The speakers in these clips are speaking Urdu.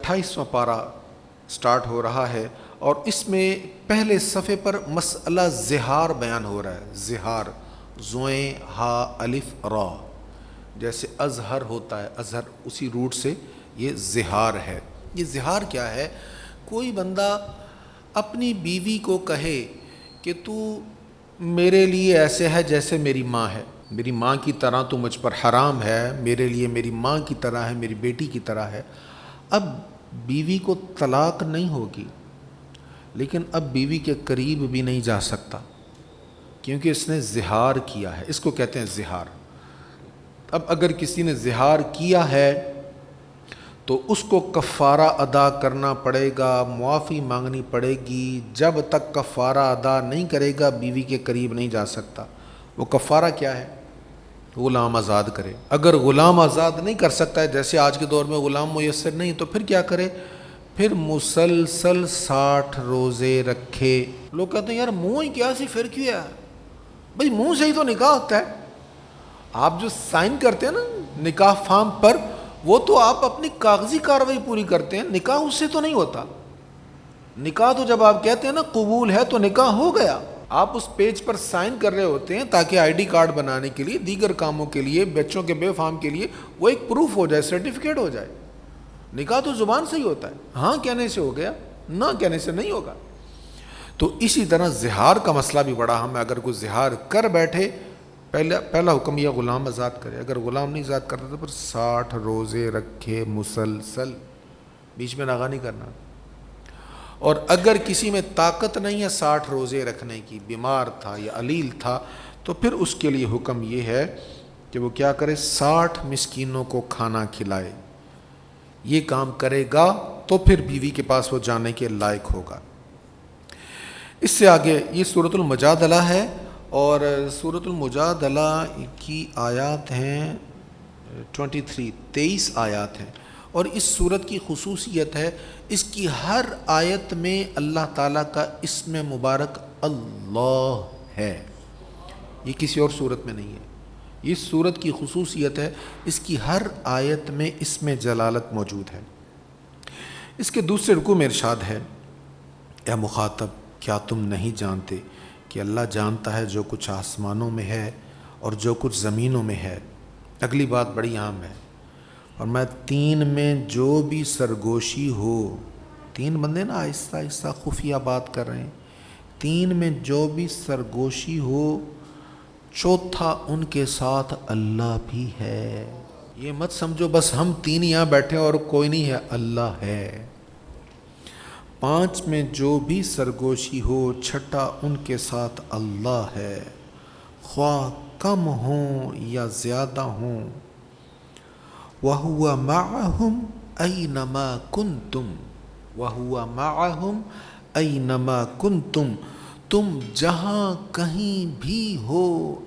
28واں پارہ سٹارٹ ہو رہا ہے اور اس میں پہلے صفحے پر مسئلہ زہار بیان ہو رہا ہے. زہار زوئیں ہا الف را، جیسے ازہر ہوتا ہے، ازہر اسی روٹ سے یہ زہار ہے. یہ زہار کیا ہے؟ کوئی بندہ اپنی بیوی کو کہے کہ تو میرے لیے ایسے ہے جیسے میری ماں ہے، میری ماں کی طرح تو مجھ پر حرام ہے، میرے لیے میری ماں کی طرح ہے، میری بیٹی کی طرح ہے. اب بیوی کو طلاق نہیں ہوگی، لیکن اب بیوی کے قریب بھی نہیں جا سکتا کیونکہ اس نے زہار کیا ہے. اس کو کہتے ہیں زہار. اب اگر کسی نے زہار کیا ہے تو اس کو کفارہ ادا کرنا پڑے گا، معافی مانگنی پڑے گی. جب تک کفارہ ادا نہیں کرے گا بیوی کے قریب نہیں جا سکتا. وہ کفارہ کیا ہے؟ غلام آزاد کرے. اگر غلام آزاد نہیں کر سکتا ہے، جیسے آج کے دور میں غلام میسر نہیں، تو پھر کیا کرے؟ پھر مسلسل 60 روزے رکھے. لوگ کہتے ہیں یار منہ ہی کیا سی پھر کیا ہے؟ بھئی منہ سے ہی تو نکاح ہوتا ہے. آپ جو سائن کرتے ہیں نا نکاح فارم پر، وہ تو آپ اپنی کاغذی کارروائی پوری کرتے ہیں، نکاح اس سے تو نہیں ہوتا. نکاح تو جب آپ کہتے ہیں نا قبول ہے تو نکاح ہو گیا. آپ اس پیج پر سائن کر رہے ہوتے ہیں تاکہ آئی ڈی کارڈ بنانے کے لیے، دیگر کاموں کے لیے، بچوں کے بے فارم کے لیے وہ ایک پروف ہو جائے، سرٹیفکیٹ ہو جائے. نکاح تو زبان سے ہی ہوتا ہے، ہاں کہنے سے ہو گیا، نہ کہنے سے نہیں ہوگا. تو اسی طرح زہار کا مسئلہ بھی بڑا اہم ہے. اگر کوئی زہار کر بیٹھے، پہلا حکم یہ غلام آزاد کرے. اگر غلام نہیں آزاد کرتا تو پھر 60 روزے رکھے مسلسل، بیچ میں ناغہ نہیں کرنا. اور اگر کسی میں طاقت نہیں ہے 60 روزے رکھنے کی، بیمار تھا یا علیل تھا، تو پھر اس کے لیے حکم یہ ہے کہ وہ کیا کرے؟ 60 مسکینوں کو کھانا کھلائے. یہ کام کرے گا تو پھر بیوی کے پاس وہ جانے کے لائق ہوگا. اس سے آگے یہ سورۃ المجادلہ ہے، اور سورۃ المجادلہ کی آیات ہیں 23 آیات ہیں. اور اس سورت کی خصوصیت ہے اس کی ہر آیت میں اللہ تعالیٰ کا اسم مبارک اللہ ہے. یہ کسی اور سورت میں نہیں ہے. یہ سورت کی خصوصیت ہے اس کی ہر آیت میں اسم جلالت موجود ہے. اس کے دوسرے رکوع میں ارشاد ہے، اے مخاطب کیا تم نہیں جانتے کہ اللہ جانتا ہے جو کچھ آسمانوں میں ہے اور جو کچھ زمینوں میں ہے. اگلی بات بڑی اہم ہے، اور میں 3 میں جو بھی سرگوشی ہو، 3 بندے نا آہستہ آہستہ خفیہ بات کر رہے ہیں، 3 میں جو بھی سرگوشی ہو، چوتھا ان کے ساتھ اللہ بھی ہے. یہ مت سمجھو بس ہم 3 یہاں بیٹھے اور کوئی نہیں ہے، اللہ ہے. 5 میں جو بھی سرگوشی ہو، چھٹا ان کے ساتھ اللہ ہے، خواہ کم ہوں یا زیادہ ہوں. وَهُوَ مَعَهُمْ أَيْنَمَا كُنْتُمْ وَهُوَ مَعَهُمْ أَيْنَمَا كُنْتُمْ. تم جہاں کہیں بھی ہو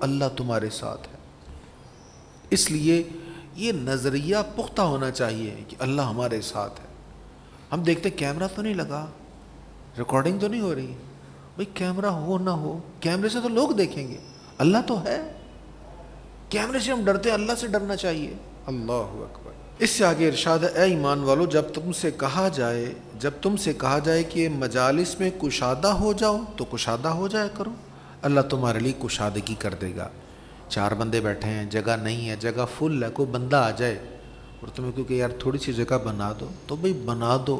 اللہ تمہارے ساتھ ہے. اس لیے یہ نظریہ پختہ ہونا چاہیے کہ اللہ ہمارے ساتھ ہے. ہم دیکھتے کیمرہ تو نہیں لگا، ریکارڈنگ تو نہیں ہو رہی. بھئی کیمرہ ہو نہ ہو، کیمرے سے تو لوگ دیکھیں گے، اللہ تو ہے. کیمرے سے ہم ڈرتے ہیں، اللہ سے ڈرنا چاہیے. اللہ اکبر. اس سے آگے ارشاد ہے، اے ایمان والو جب تم سے کہا جائے کہ مجالس میں کشادہ ہو جاؤ تو کشادہ ہو جایا کرو، اللہ تمہارے لیے کشادگی کر دے گا. 4 بندے بیٹھے ہیں، جگہ نہیں ہے، جگہ فل ہے، کوئی بندہ آ جائے اور تمہیں کیونکہ یار تھوڑی سی جگہ بنا دو، تو بھئی بنا دو.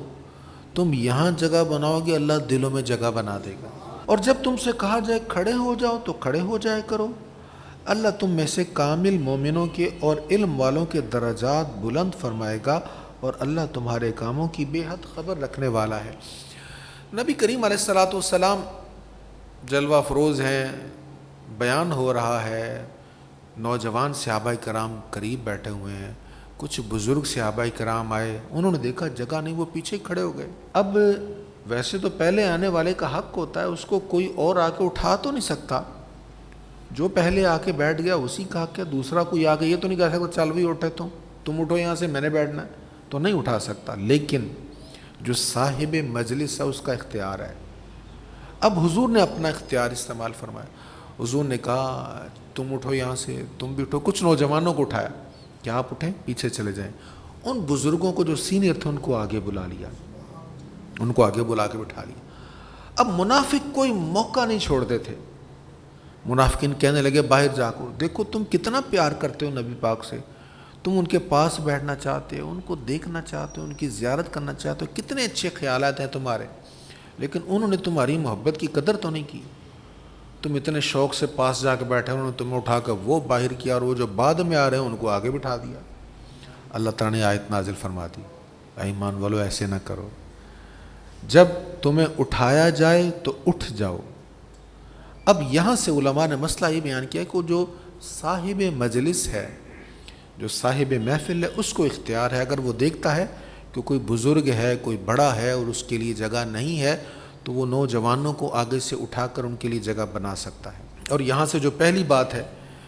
تم یہاں جگہ بناؤ گے، اللہ دلوں میں جگہ بنا دے گا. اور جب تم سے کہا جائے کھڑے ہو جاؤ تو کھڑے ہو جایا کرو، اللہ تم میں سے کامل مومنوں کے اور علم والوں کے درجات بلند فرمائے گا، اور اللہ تمہارے کاموں کی بے حد خبر رکھنے والا ہے. نبی کریم علیہ الصلاۃ والسلام جلوہ افروز ہیں، بیان ہو رہا ہے، نوجوان صحابہ کرام قریب بیٹھے ہوئے ہیں، کچھ بزرگ صحابہ کرام آئے، انہوں نے دیکھا جگہ نہیں، وہ پیچھے کھڑے ہو گئے. اب ویسے تو پہلے آنے والے کا حق ہوتا ہے، اس کو کوئی اور آ کے اٹھا تو نہیں سکتا. جو پہلے آ کے بیٹھ گیا اسی کا حق ہے. دوسرا کوئی آ کے یہ تو نہیں کہہ سکتا چل بھی اٹھے، تم اٹھو یہاں سے، میں نے بیٹھنا ہے، تو نہیں اٹھا سکتا. لیکن جو صاحب مجلس ہے اس کا اختیار ہے. اب حضور نے اپنا اختیار استعمال فرمایا. حضور نے کہا تم اٹھو یہاں سے، تم بھی اٹھو. کچھ نوجوانوں کو اٹھایا کہ آپ اٹھیں، پیچھے چلے جائیں. ان بزرگوں کو جو سینئر تھے ان کو آگے بلا لیا، ان کو آگے بلا کے بٹھا لیا۔ اب منافق کوئی موقع نہیں چھوڑتے تھے۔ منافقین کہنے لگے باہر جا کر، دیکھو تم کتنا پیار کرتے ہو نبی پاک سے، تم ان کے پاس بیٹھنا چاہتے ہو، ان کو دیکھنا چاہتے ہو، ان کی زیارت کرنا چاہتے ہو، کتنے اچھے خیالات ہیں تمہارے، لیکن انہوں نے تمہاری محبت کی قدر تو نہیں کی۔ تم اتنے شوق سے پاس جا کے بیٹھے، انہوں نے تمہیں اٹھا کر وہ باہر کیا، اور وہ جو بعد میں آ رہے ہیں ان کو آگے بٹھا دیا۔ اللہ تعالیٰ نے آیت نازل فرما دی، اے ایمان والو ایسے نہ کرو، جب تمہیں اٹھایا جائے تو اٹھ جاؤ۔ اب یہاں سے علماء نے مسئلہ یہ بیان کیا کہ جو صاحب مجلس ہے، جو صاحب محفل ہے، اس کو اختیار ہے، اگر وہ دیکھتا ہے کہ کوئی بزرگ ہے، کوئی بڑا ہے اور اس کے لیے جگہ نہیں ہے، تو وہ نوجوانوں کو آگے سے اٹھا کر ان کے لیے جگہ بنا سکتا ہے۔ اور یہاں سے جو پہلی بات ہے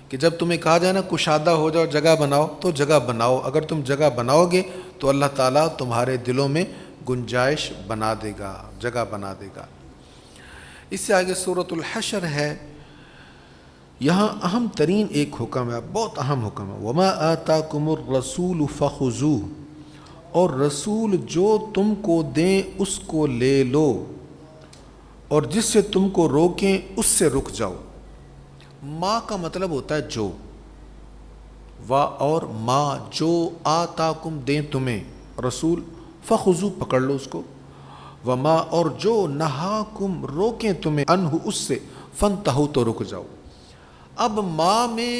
کہ جب تمہیں کہا جائے نا کشادہ ہو جاؤ، جگہ بناؤ، تو جگہ بناؤ۔ اگر تم جگہ بناؤ گے تو اللہ تعالیٰ تمہارے دلوں میں گنجائش بنا دے گا، جگہ بنا دے گا۔ اس سے آگے سورۃ الحشر ہے، یہاں اہم ترین ایک حکم ہے، بہت اہم حکم ہے، وَمَا آتَاكُمُ الرَّسُولُ فَخُذُوهُ، اور رسول جو تم کو دیں اس کو لے لو، اور جس سے تم کو روکیں اس سے رک جاؤ۔ ما کا مطلب ہوتا ہے جو، وا اور ما، جو آتاکم دیں تمہیں رسول، فخذو پکڑ لو اس کو، وما اور جو نہاکم روکیں تمہیں انہو اس سے، فانتہو تو رک جاؤ۔ اب ما میں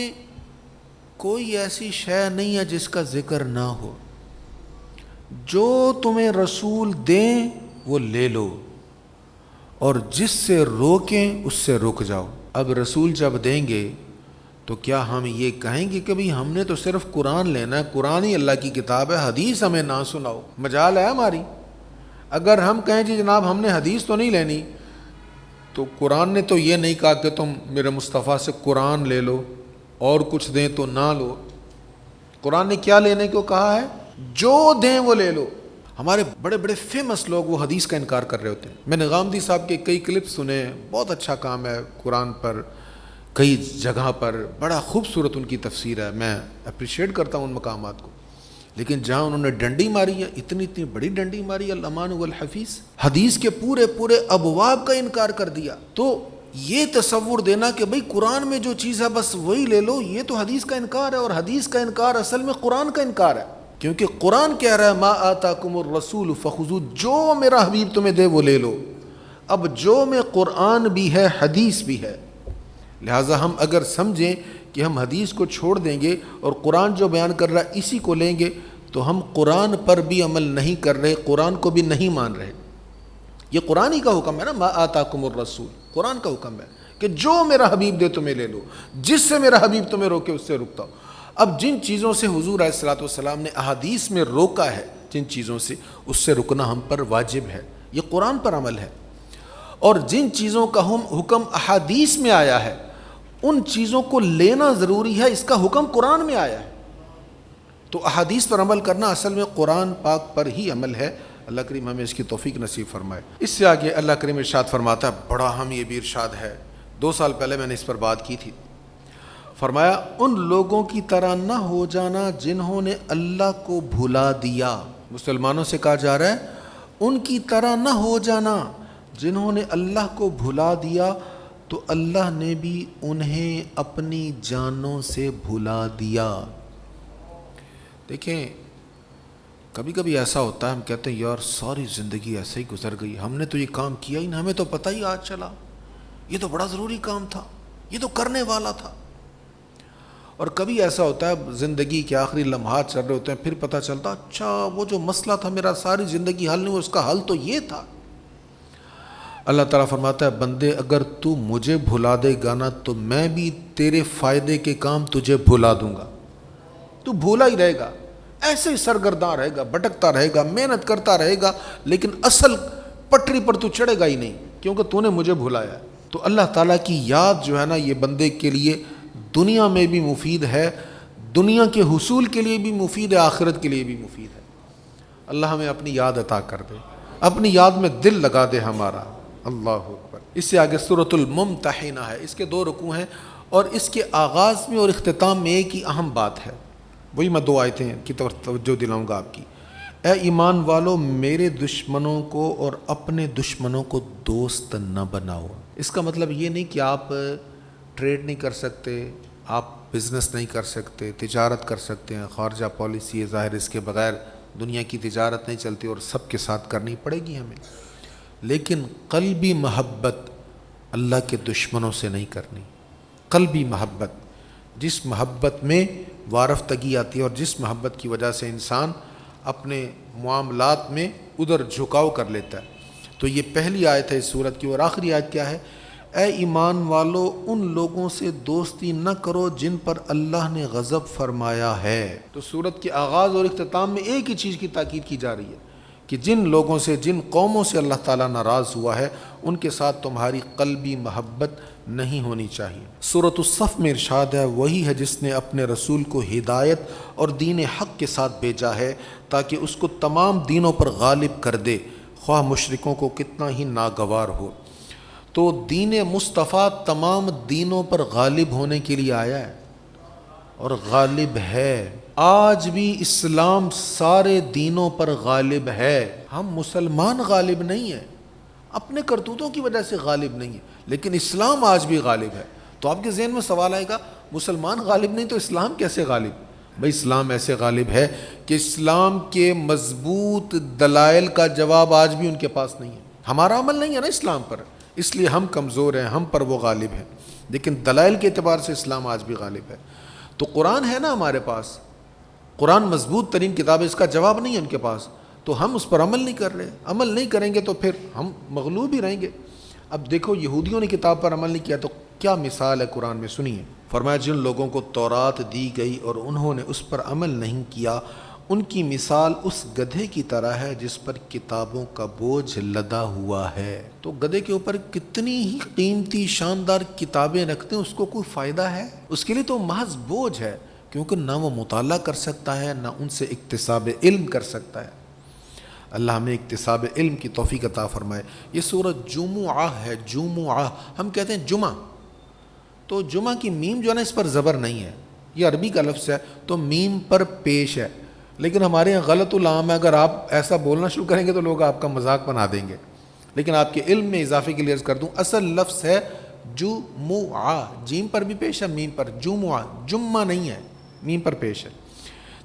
کوئی ایسی شے نہیں ہے جس کا ذکر نہ ہو، جو تمہیں رسول دیں وہ لے لو، اور جس سے روکیں اس سے رک جاؤ۔ اب رسول جب دیں گے تو کیا ہم یہ کہیں گے کہ بھئی ہم نے تو صرف قرآن لینا ہے، قرآن ہی اللہ کی کتاب ہے، حدیث ہمیں نہ سناؤ؟ مجال ہے ہماری؟ اگر ہم کہیں جی جناب ہم نے حدیث تو نہیں لینی، تو قرآن نے تو یہ نہیں کہا کہ تم میرے مصطفیٰ سے قرآن لے لو اور کچھ دیں تو نہ لو۔ قرآن نے کیا لینے کو کہا ہے؟ جو دیں وہ لے لو۔ ہمارے بڑے بڑے فیمس لوگ وہ حدیث کا انکار کر رہے ہوتے ہیں۔ میں نے غامدی صاحب کے کئی کلپ سنے، بہت اچھا کام ہے قرآن پر، کئی جگہ پر بڑا خوبصورت ان کی تفسیر ہے، میں اپریشیٹ کرتا ہوں ان مقامات کو، لیکن جہاں انہوں نے ڈنڈی ماری ہے، اتنی بڑی ڈنڈی ماری ہے، الامان والحفیظ، حدیث کے پورے ابواب کا انکار کر دیا۔ تو یہ تصور دینا کہ بھئی قرآن میں جو چیز ہے بس وہی لے لو، یہ تو حدیث کا انکار ہے، اور حدیث کا انکار اصل میں قرآن کا انکار ہے، کیونکہ قرآن کہہ رہا ہے ما آتاکم الرسول فخذوہ، جو میرا حبیب تمہیں دے وہ لے لو۔ اب جو میں قرآن بھی ہے، حدیث بھی ہے، لہٰذا ہم اگر سمجھیں کہ ہم حدیث کو چھوڑ دیں گے اور قرآن جو بیان کر رہا ہے اسی کو لیں گے، تو ہم قرآن پر بھی عمل نہیں کر رہے، قرآن کو بھی نہیں مان رہے۔ یہ قرآن ہی کا حکم ہے نا، ما آتاکم الرسول، قرآن کا حکم ہے کہ جو میرا حبیب دے تمہیں لے لو، جس سے میرا حبیب تمہیں روکے اس سے رکتا ہو۔ اب جن چیزوں سے حضور علیہ الصلوۃ والسلام نے احادیث میں روکا ہے، جن چیزوں سے، اس سے رکنا ہم پر واجب ہے، یہ قرآن پر عمل ہے۔ اور جن چیزوں کا حکم احادیث میں آیا ہے ان چیزوں کو لینا ضروری ہے، اس کا حکم قرآن میں آیا ہے۔ تو احادیث پر عمل کرنا اصل میں قرآن پاک پر ہی عمل ہے۔ اللہ کریم ہمیں اس کی توفیق نصیب فرمائے۔ اس سے آگے اللہ کریم ارشاد فرماتا ہے، بڑا اہم یہ بھی ارشاد ہے، 2 سال پہلے میں نے اس پر بات کی تھی، فرمایا ان لوگوں کی طرح نہ ہو جانا جنہوں نے اللہ کو بھلا دیا۔ مسلمانوں سے کہا جا رہا ہے ان کی طرح نہ ہو جانا جنہوں نے اللہ کو بھلا دیا، تو اللہ نے بھی انہیں اپنی جانوں سے بھلا دیا۔ دیکھیں کبھی کبھی ایسا ہوتا ہے، ہم کہتے ہیں یار ساری زندگی ایسے ہی گزر گئی، ہم نے تو یہ کام کیا ہی نہیں، ہمیں تو پتہ ہی آج چلا، یہ تو بڑا ضروری کام تھا، یہ تو کرنے والا تھا۔ اور کبھی ایسا ہوتا ہے زندگی کے آخری لمحات چل رہے ہوتے ہیں، پھر پتہ چلتا اچھا وہ جو مسئلہ تھا میرا ساری زندگی حل نہیں ہوا، اس کا حل تو یہ تھا۔ اللہ تعالیٰ فرماتا ہے بندے اگر تو مجھے بھلا دے گا نا تو میں بھی تیرے فائدے کے کام تجھے بھلا دوں گا، تو بھولا ہی رہے گا، ایسے ہی سرگرداں رہے گا، بھٹکتا رہے گا، محنت کرتا رہے گا، لیکن اصل پٹری پر تو چڑھے گا ہی نہیں، کیونکہ تو نے مجھے بھلایا ہے۔ تو اللہ تعالیٰ کی یاد جو ہے نا یہ بندے کے لیے دنیا میں بھی مفید ہے، دنیا کے حصول کے لیے بھی مفید ہے، آخرت کے لیے بھی مفید ہے۔ اللہ ہمیں اپنی یاد عطا کر دے، اپنی یاد میں دل لگا دے ہمارا۔ اللہ اکبر۔ اس سے آگے سورۃ الممتحنہ ہے، اس کے 2 رکوع ہیں، اور اس کے آغاز میں اور اختتام میں ایک ہی اہم بات ہے، وہی میں 2 آیتیں کی طرف توجہ دلاؤں گا آپ کی۔ اے ایمان والو میرے دشمنوں کو اور اپنے دشمنوں کو دوست نہ بناؤ۔ اس کا مطلب یہ نہیں کہ آپ ٹریڈ نہیں کر سکتے، آپ بزنس نہیں کر سکتے، تجارت کر سکتے ہیں، خارجہ پالیسی ہے ظاہر، اس کے بغیر دنیا کی تجارت نہیں چلتی اور سب کے ساتھ کرنی پڑے گی ہمیں، لیکن قلبی محبت اللہ کے دشمنوں سے نہیں کرنی۔ قلبی محبت، جس محبت میں وارفتگی آتی ہے اور جس محبت کی وجہ سے انسان اپنے معاملات میں ادھر جھکاؤ کر لیتا ہے۔ تو یہ پہلی آیت ہے اس سورت کی، اور آخری آیت کیا ہے؟ اے ایمان والو ان لوگوں سے دوستی نہ کرو جن پر اللہ نے غضب فرمایا ہے۔ تو سورت کے آغاز اور اختتام میں ایک ہی چیز کی تاکید کی جا رہی ہے کہ جن لوگوں سے، جن قوموں سے اللہ تعالیٰ ناراض ہوا ہے ان کے ساتھ تمہاری قلبی محبت نہیں ہونی چاہیے۔ سورۃ الصف میں ارشاد ہے، وہی ہے جس نے اپنے رسول کو ہدایت اور دین حق کے ساتھ بھیجا ہے تاکہ اس کو تمام دینوں پر غالب کر دے، خواہ مشرکوں کو کتنا ہی ناگوار ہو۔ تو دین مصطفیٰ تمام دینوں پر غالب ہونے کے لیے آیا ہے اور غالب ہے۔ آج بھی اسلام سارے دینوں پر غالب ہے۔ ہم مسلمان غالب نہیں ہیں، اپنے کرتوتوں کی وجہ سے غالب نہیں ہے، لیکن اسلام آج بھی غالب ہے۔ تو آپ کے ذہن میں سوال آئے گا، مسلمان غالب نہیں تو اسلام کیسے غالب؟ بھائی اسلام ایسے غالب ہے کہ اسلام کے مضبوط دلائل کا جواب آج بھی ان کے پاس نہیں ہے۔ ہمارا عمل نہیں ہے نا اسلام پر، اس لیے ہم کمزور ہیں، ہم پر وہ غالب ہیں، لیکن دلائل کے اعتبار سے اسلام آج بھی غالب ہے۔ تو قرآن ہے نا ہمارے پاس، قرآن مضبوط ترین کتاب ہے، اس کا جواب نہیں ہے ان کے پاس، تو ہم اس پر عمل نہیں کر رہے۔ عمل نہیں کریں گے تو پھر ہم مغلوب ہی رہیں گے۔ اب دیکھو یہودیوں نے کتاب پر عمل نہیں کیا تو کیا مثال ہے قرآن میں، سنیے۔ فرمایا جن لوگوں کو تورات دی گئی اور انہوں نے اس پر عمل نہیں کیا، ان کی مثال اس گدھے کی طرح ہے جس پر کتابوں کا بوجھ لدا ہوا ہے۔ تو گدھے کے اوپر کتنی ہی قیمتی شاندار کتابیں رکھتے ہیں، اس کو کوئی فائدہ ہے؟ اس کے لیے تو محض بوجھ ہے، کیونکہ نہ وہ مطالعہ کر سکتا ہے نہ ان سے اکتساب علم کر سکتا ہے۔ اللہ ہمیں اکتساب علم کی توفیق عطا فرمائے۔ یہ سورۃ جمعہ ہے، جمعہ ہم کہتے ہیں جمعہ، تو جمعہ کی میم جو ہے نا اس پر زبر نہیں ہے، یہ عربی کا لفظ ہے تو میم پر پیش ہے، لیکن ہمارے یہاں غلط العام ہے، اگر آپ ایسا بولنا شروع کریں گے تو لوگ آپ کا مذاق بنا دیں گے، لیکن آپ کے علم میں اضافے کے لیے عرض کر دوں اصل لفظ ہے جمعہ، جیم پر بھی پیش ہے میم پر، جمعہ، جمعہ نہیں ہے، میم پر پیش ہے۔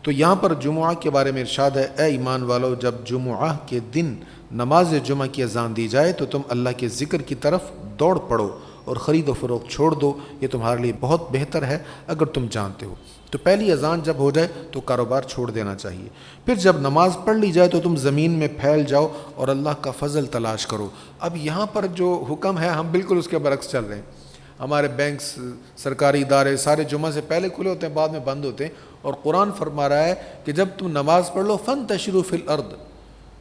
تو یہاں پر جمعہ کے بارے میں ارشاد ہے، اے ایمان والو جب جمعہ کے دن نماز جمعہ کی اذان دی جائے تو تم اللہ کے ذکر کی طرف دوڑ پڑو اور خرید و فروخت چھوڑ دو، یہ تمہارے لیے بہت بہتر ہے اگر تم جانتے ہو۔ تو پہلی اذان جب ہو جائے تو کاروبار چھوڑ دینا چاہیے، پھر جب نماز پڑھ لی جائے تو تم زمین میں پھیل جاؤ اور اللہ کا فضل تلاش کرو۔ اب یہاں پر جو حکم ہے ہم بالکل اس کے برعکس چل رہے ہیں۔ ہمارے بینکس، سرکاری ادارے سارے جمعہ سے پہلے کھلے ہوتے ہیں، بعد میں بند ہوتے ہیں، اور قرآن فرما رہا ہے کہ جب تم نماز پڑھ لو فانتشروا فی الارض،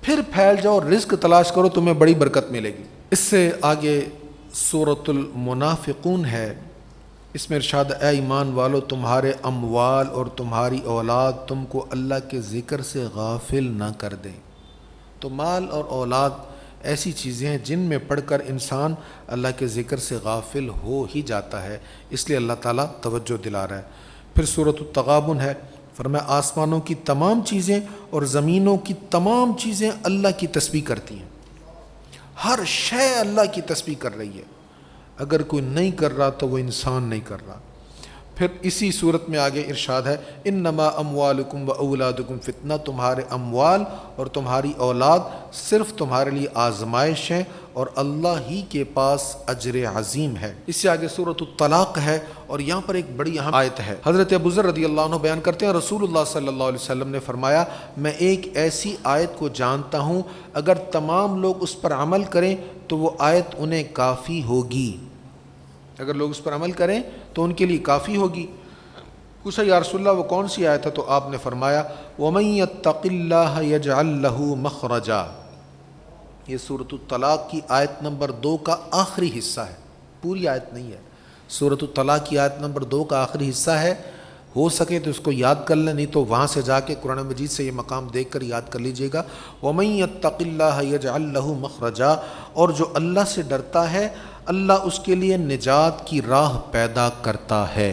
پھر پھیل جاؤ، رزق تلاش کرو، تمہیں بڑی برکت ملے گی۔ اس سے آگے سورۃ المنافقون ہے، اس میں ارشاد اے ایمان والو تمہارے اموال اور تمہاری اولاد تم کو اللہ کے ذکر سے غافل نہ کر دیں۔ تو مال اور اولاد ایسی چیزیں ہیں جن میں پڑھ کر انسان اللہ کے ذکر سے غافل ہو ہی جاتا ہے، اس لیے اللہ تعالیٰ توجہ دلا رہا ہے۔ پھر سورۃ التغابن ہے، فرمایا آسمانوں کی تمام چیزیں اور زمینوں کی تمام چیزیں اللہ کی تسبیح کرتی ہیں، ہر شے اللہ کی تسبیح کر رہی ہے، اگر کوئی نہیں کر رہا تو وہ انسان نہیں کر رہا۔ پھر اسی صورت میں آگے ارشاد ہے انما اموالکم و اولادکم فتنہ، تمہارے اموال اور تمہاری اولاد صرف تمہارے لیے آزمائش ہے اور اللہ ہی کے پاس اجر عظیم ہے۔ اس سے آگے سورۃ الطلاق ہے، اور یہاں پر ایک بڑی اہم آیت ہے۔ حضرت ابو ذر رضی اللہ عنہ بیان کرتے ہیں رسول اللہ صلی اللہ علیہ وسلم نے فرمایا میں ایک ایسی آیت کو جانتا ہوں اگر تمام لوگ اس پر عمل کریں تو وہ آیت انہیں کافی ہوگی، اگر لوگ اس پر عمل کریں تو ان کے لیے کافی ہوگی۔ پوچھا یا رسول اللہ وہ کون سی آیت ہے؟ تو آپ نے فرمایا وَمَن يَتَّقِ اللَّهَ يَجْعَلْ لَهُ مَخْرَجًا، یہ سورۃ الطلاق کی آیت نمبر 2 کا آخری حصہ ہے، پوری آیت نہیں ہے، سورۃ الطلاق کی آیت نمبر 2 کا آخری حصہ ہے، ہو سکے تو اس کو یاد کر لیں، نہیں تو وہاں سے جا کے قرآن مجید سے یہ مقام دیکھ کر یاد کر لیجئے گا۔ وَمَن يَتَّقِ اللَّهَ يَجْعَلْ لَهُ مَخْرَجًا، اور جو اللہ سے ڈرتا ہے اللہ اس کے لیے نجات کی راہ پیدا کرتا ہے۔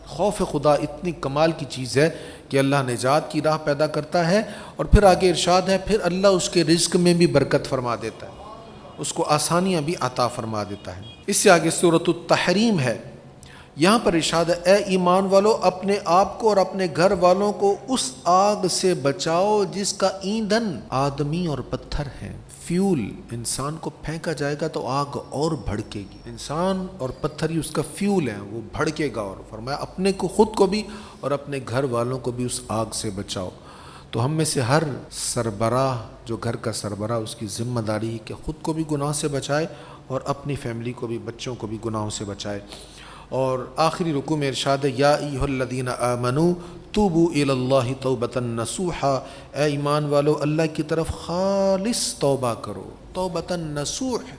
خوف خدا اتنی کمال کی چیز ہے کہ اللہ نجات کی راہ پیدا کرتا ہے، اور پھر آگے ارشاد ہے پھر اللہ اس کے رزق میں بھی برکت فرما دیتا ہے، اس کو آسانیاں بھی عطا فرما دیتا ہے۔ اس سے آگے سورۃ التحریم ہے، یہاں پر ارشاد ہے اے ایمان والو اپنے آپ کو اور اپنے گھر والوں کو اس آگ سے بچاؤ جس کا ایندھن آدمی اور پتھر ہے۔ فیول انسان کو پھینکا جائے گا تو آگ اور بھڑکے گی، انسان اور پتھر ہی اس کا فیول ہے، وہ بھڑکے گا، اور فرمایا اپنے کو خود کو بھی اور اپنے گھر والوں کو بھی اس آگ سے بچاؤ۔ تو ہم میں سے ہر سربراہ جو گھر کا سربراہ اس کی ذمہ داری ہے کہ خود کو بھی گناہ سے بچائے اور اپنی فیملی کو بھی، بچوں کو بھی گناہوں سے بچائے۔ اور آخری رکوع میں ارشاد ہے یا ایھا الذین آمنوا توبوا الی اللہ توبۃ نصوحا، اے ایمان والو اللہ کی طرف خالص توبہ کرو، توبۃ نصوح،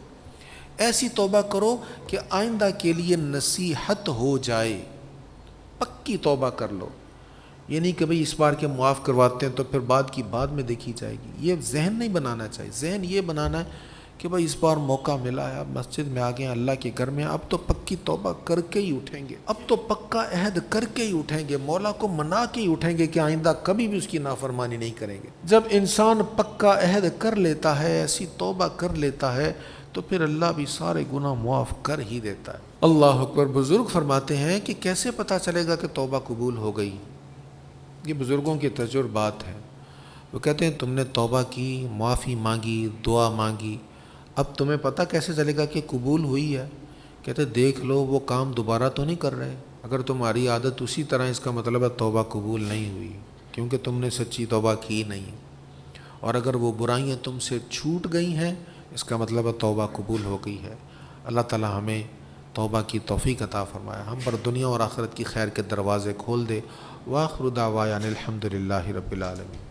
ایسی توبہ کرو کہ آئندہ کے لیے نصیحت ہو جائے، پکی توبہ کر لو، یہ نہیں کہ بھئی اس بار کے معاف کرواتے ہیں تو پھر بعد کی بعد میں دیکھی جائے گی، یہ ذہن نہیں بنانا چاہیے، ذہن یہ بنانا ہے کہ بھئی اس بار موقع ملا ہے، اب مسجد میں آ گئے ہیں، اللہ کے گھر میں، اب تو پکی توبہ کر کے ہی اٹھیں گے، اب تو پکا عہد کر کے ہی اٹھیں گے، مولا کو منا کے ہی اٹھیں گے کہ آئندہ کبھی بھی اس کی نافرمانی نہیں کریں گے۔ جب انسان پکا عہد کر لیتا ہے، ایسی توبہ کر لیتا ہے، تو پھر اللہ بھی سارے گناہ معاف کر ہی دیتا ہے۔ اللہ اکبر۔ بزرگ فرماتے ہیں کہ کیسے پتہ چلے گا کہ توبہ قبول ہو گئی؟ یہ بزرگوں کے تجربات ہیں۔ وہ کہتے ہیں تم نے توبہ کی، معافی مانگی، دعا مانگی، اب تمہیں پتہ کیسے چلے گا کہ قبول ہوئی ہے؟ کہتے دیکھ لو وہ کام دوبارہ تو نہیں کر رہے، اگر تمہاری عادت اسی طرح، اس کا مطلب ہے توبہ قبول نہیں ہوئی، کیونکہ تم نے سچی توبہ کی نہیں، اور اگر وہ برائیاں تم سے چھوٹ گئی ہیں، اس کا مطلب ہے توبہ قبول ہو گئی ہے۔ اللہ تعالی ہمیں توبہ کی توفیق عطا فرمایا، ہم پر دنیا اور آخرت کی خیر کے دروازے کھول دے۔ وآخر دعوانا الحمد للہ رب العالمین۔